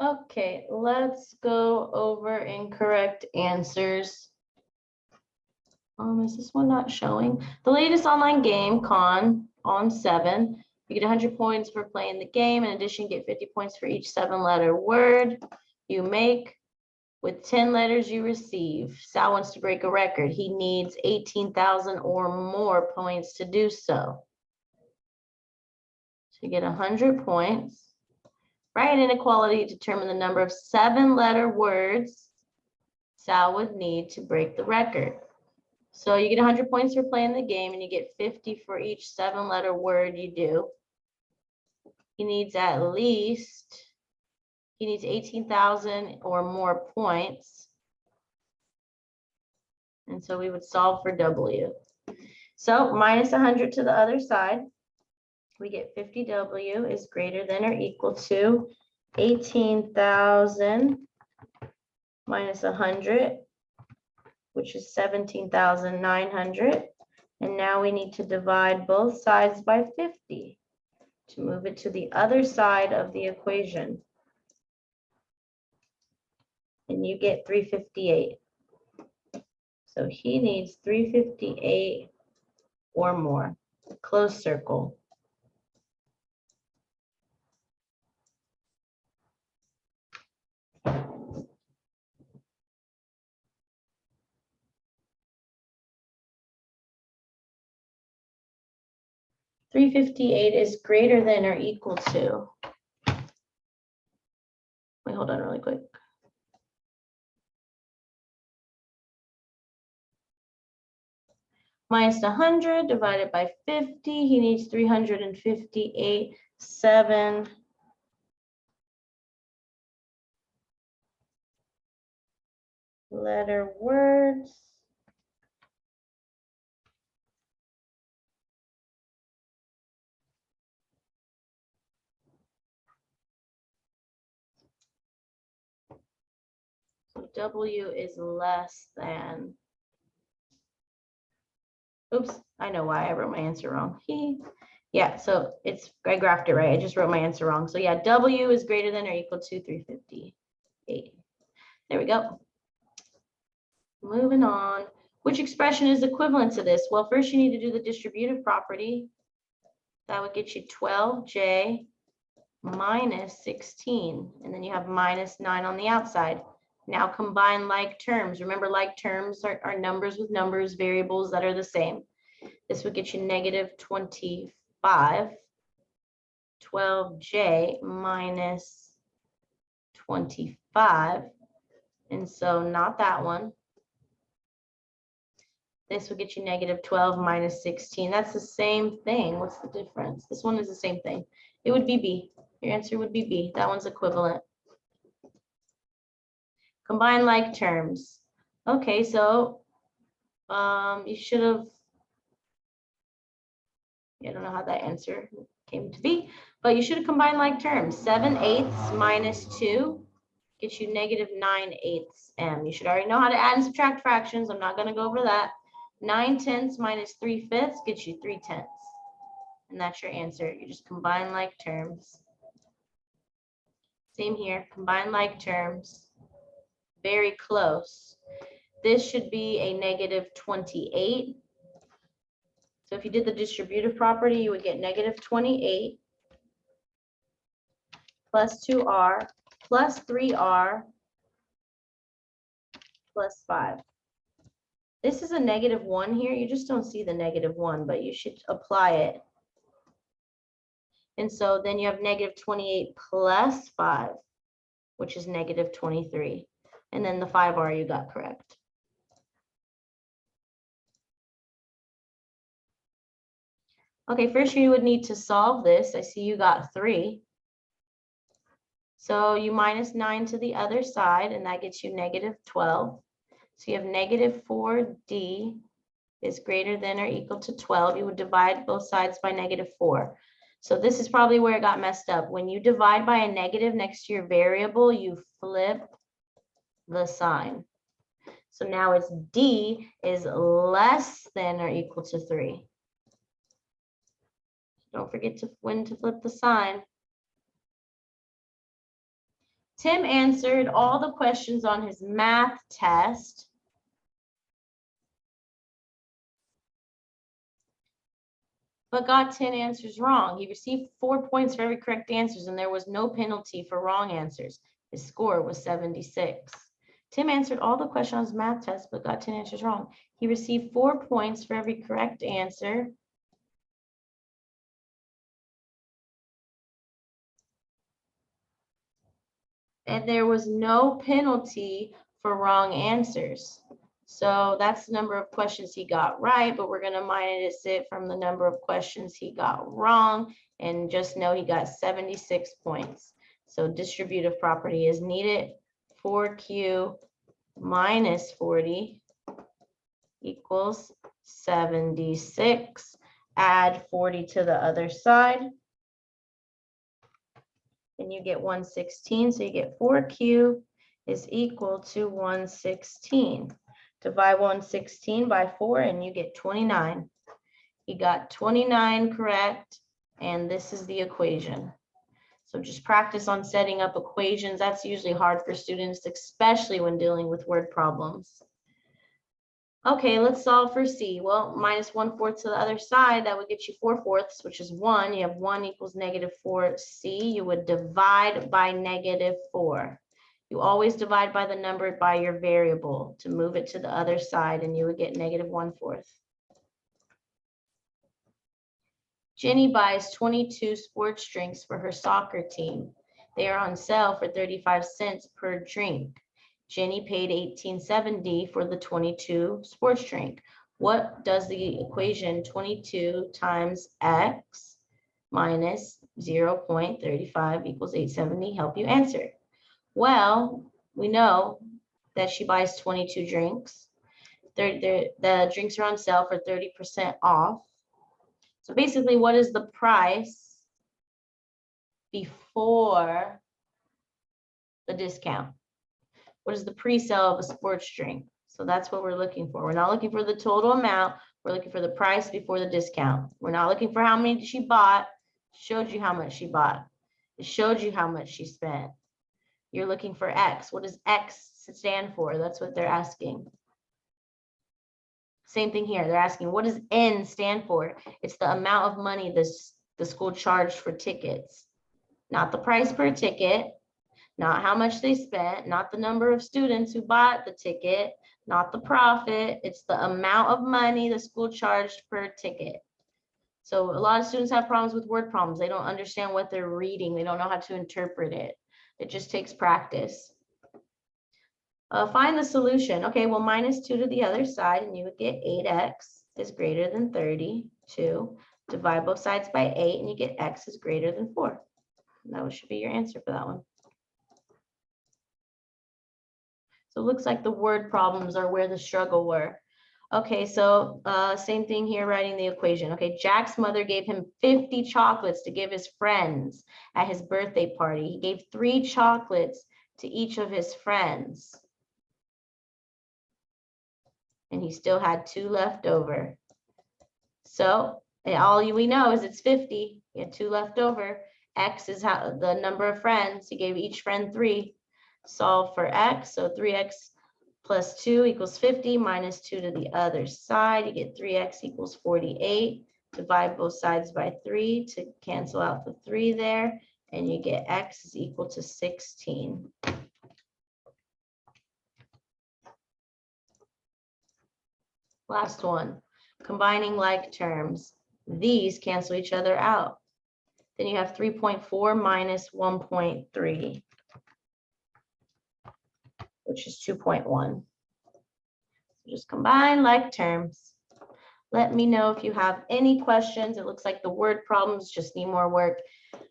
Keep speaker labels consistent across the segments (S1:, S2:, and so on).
S1: Okay, let's go over incorrect answers. Is this one not showing? The latest online game, on 7. You get 100 points for playing the game. In addition, you get 50 points for each 7-letter word you make. With 10 letters you receive. Sal wants to break a record. He needs 18,000 or more points to do so. So you get 100 points. Write an inequality to determine the number of 7-letter words Sal would need to break the record. So you get 100 points for playing the game, and you get 50 for each 7-letter word you do. He needs 18,000 or more points. And so we would solve for W. So minus 100 to the other side. We get 50W is greater than or equal to 18,000 minus 100, which is 17,900. And now we need to divide both sides by 50 to move it to the other side of the equation. And you get 358. So he needs 358 or more. Close circle. $358 is greater than or equal to. Wait, hold on really quick. Minus 100 divided by 50. He needs 358, 7-letter words. So W is less than. Oops, I know why I wrote my answer wrong. Yeah, so I graphed it right. I just wrote my answer wrong. So yeah, W is greater than or equal to 358. There we go. Moving on. Which expression is equivalent to this? Well, first you need to do the distributive property. That would get you 12J minus 16. And then you have minus 9 on the outside. Now combine like terms. Remember, like terms are numbers with numbers, variables that are the same. This would get you negative 25. 12J minus 25. And so not that one. This would get you negative 12 minus 16. That's the same thing. What's the difference? This one is the same thing. It would be B. Your answer would be B. That one's equivalent. Combine like terms. Okay, so you should have, I don't know how that answer came to be, but you should have combined like terms. 7/8 minus 2 gets you negative 9/8 M. You should already know how to add and subtract fractions. I'm not going to go over that. 9/10 minus 3/5 gets you 3/10. And that's your answer. You just combine like terms. Same here, combine like terms. Very close. This should be a negative 28. So if you did the distributive property, you would get negative 28 plus 2R plus 3R plus 5. This is a negative 1 here. You just don't see the negative 1, but you should apply it. And so then you have negative 28 plus 5, which is negative 23. And then the 5R you got correct. Okay, first you would need to solve this. I see you got 3. So you minus 9 to the other side, and that gets you negative 12. So you have negative 4D is greater than or equal to 12. You would divide both sides by negative 4. So this is probably where it got messed up. When you divide by a negative next to your variable, you flip the sign. So now it's D is less than or equal to 3. Don't forget when to flip the sign. Tim answered all the questions on his math test, but got 10 answers wrong. He received 4 points for every correct answers, and there was no penalty for wrong answers. His score was 76. Tim answered all the questions on his math test, but got 10 answers wrong. He received 4 points for every correct answer. And there was no penalty for wrong answers. So that's the number of questions he got right, but we're going to minus it from the number of questions he got wrong. And just know he got 76 points. So distributive property is needed. 4Q minus 40 equals 76. Add 40 to the other side. And you get 116. So you get 4Q is equal to 116. Divide 116 by 4 and you get 29. You got 29 correct, and this is the equation. So just practice on setting up equations. That's usually hard for students, especially when dealing with word problems. Okay, let's solve for C. Well, minus 1/4 to the other side, that would get you 4/4, which is 1. You have 1 equals -4C. You would divide by -4. You always divide by the number by your variable to move it to the other side, and you would get -1/4. Jenny buys 22 sports drinks for her soccer team. They are on sale for 35 cents per drink. Jenny paid $18.70 for the 22 sports drink. What does the equation 22 times x minus 0.35 equals 870 help you answer? Well, we know that she buys 22 drinks. The drinks are on sale for 30% off. So basically, what is the price before the discount? What is the pre-sale of a sports drink? So that's what we're looking for. We're not looking for the total amount. We're looking for the price before the discount. We're not looking for how many she bought. It showed you how much she bought. It showed you how much she spent. You're looking for X. What does X stand for? That's what they're asking. Same thing here. They're asking, what does N stand for? It's the amount of money the school charged for tickets. Not the price per ticket. Not how much they spent, not the number of students who bought the ticket, not the profit. It's the amount of money the school charged per ticket. So a lot of students have problems with word problems. They don't understand what they're reading. They don't know how to interpret it. It just takes practice. Find the solution. Okay, well, minus 2 to the other side, and you would get 8x is greater than 32. Divide both sides by 8, and you get x is greater than 4. And that should be your answer for that one. So it looks like the word problems are where the struggle were. Okay, so same thing here, writing the equation. Okay, Jack's mother gave him 50 chocolates to give his friends at his birthday party. He gave 3 chocolates to each of his friends. And he still had 2 left over. So all we know is it's 50. He had 2 left over. X is how the number of friends. He gave each friend 3. Solve for x, so 3x plus 2 equals 50, minus 2 to the other side. You get 3x equals 48. Divide both sides by 3 to cancel out the 3 there, and you get x is equal to 16. Last one, combining like terms. These cancel each other out. Then you have 3.4 minus 1.3. Which is 2.1. Just combine like terms. Let me know if you have any questions. It looks like the word problems just need more work.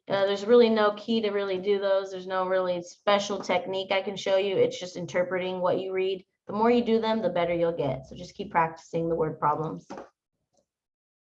S1: There's really no key to really do those. There's no really special technique I can show you. It's just interpreting what you read. The more you do them, the better you'll get. So just keep practicing the word problems.